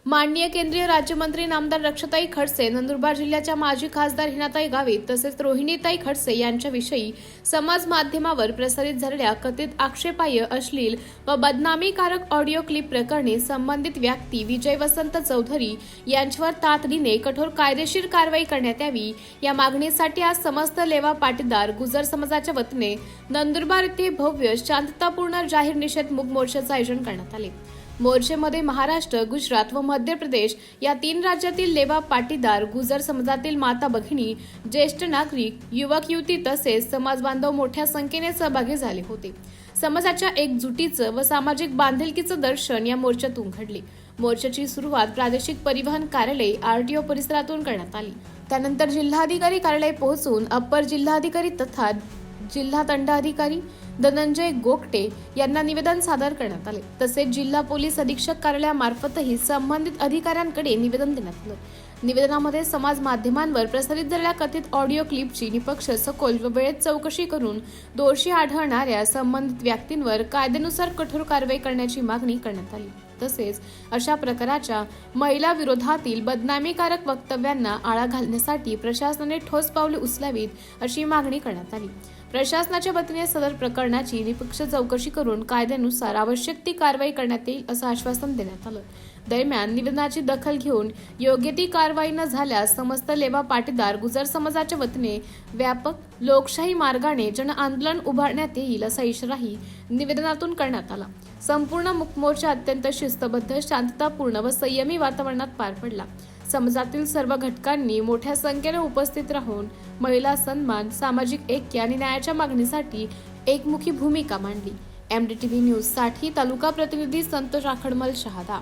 माननीय केंद्रीय राज्यमंत्री नामदार रक्षाताई खडसे, नंदुरबार जिल्ह्याच्या माजी खासदार हिनाताई गावित तसेच रोहिणीताई खडसे यांच्याविषयी समाज माध्यमावर प्रसारित झालेल्या कथित आक्षेपार्ह, अश्लील व बदनामीकारक ऑडिओ क्लिप प्रकरणी संबंधित व्यक्ती विजय वसंत चौधरी यांच्यावर तातडीने कठोर कायदेशीर कारवाई करण्यात यावी या मागणीसाठी आज समस्त लेवा पाटीदार गुजर समाजाच्या वतीने नंदुरबार येथे भव्य शांततापूर्ण जाहीर निषेध मूक मोर्चाचे आयोजन करण्यात आले। मोर्चेमध्ये महाराष्ट्र, गुजरात व मध्य प्रदेश या 3 राज्यातील लेवा पाटीदार, गुजर समाजातील माता भगिनी, ज्येष्ठ नागरिक, युवक युवती तसेच समाज बांधव मोठ्या संख्येने सहभागी झाले होते। समाजाच्या एकजुटीचं व सामाजिक बांधिलकीचं दर्शन या मोर्चातून घडले। मोर्चाची सुरुवात प्रादेशिक परिवहन कार्यालय आरटीओ परिसरातून करण्यात आली। त्यानंतर जिल्हाधिकारी कार्यालय पोहोचून अप्पर जिल्हाधिकारी तथा जिल्हा दंडाधिकारी धनंजय गोगटे यांना निवेदन सादर करण्यात आले। तसेच जिल्हा पोलीस अधीक्षक कार्यालयामार्फतही संबंधित अधिकाऱ्यांकडे निवेदन देण्यात आले। निवेदनामध्ये समाज माध्यमांवर प्रसारित झालेल्या कथित ऑडिओ क्लिपची निष्पक्ष, सखोल व वेळेत चौकशी करून दोषी आढळणाऱ्या संबंधित व्यक्तींवर कायद्यानुसार कठोर कारवाई करण्याची मागणी करण्यात आली। तसेच अशा प्रकारच्या महिला विरोधातील बदनामीकारक वक्तव्यांना आळा घालण्यासाठी प्रशासनाने ठोस पावले उचलावीत अशी मागणी करण्यात आली। प्रशासनाच्या वतीने सदर प्रकरणाची निष्पक्ष चौकशी करून कायद्यानुसार आवश्यक ती कारवाई करण्यात येईल असं आश्वासन देण्यात आलं। दरम्यान निवेदनाची दखल घेऊन योग्य ती कारवाई न झाल्यास समस्त लेवा पाटीदार गुजर समाजाच्या वतीने व्यापक लोकशाही मार्गाने जन आंदोलन उभारण्यात येईल असा इशाराही निवेदनातून करण्यात आला। संपूर्ण मूक मोर्चा अत्यंत शिस्तबद्ध, शांततापूर्ण व संयमी वातावरणात पार पडला। समाजातील सर्व घटकांनी मोठ्या संख्येने उपस्थित राहून महिला सन्मान, सामाजिक ऐक्य आणि न्यायाच्या मागणीसाठी एकमुखी भूमिका मांडली। MDTV न्यूज साठी तालुका प्रतिनिधी संतोष आखडमल शहादा।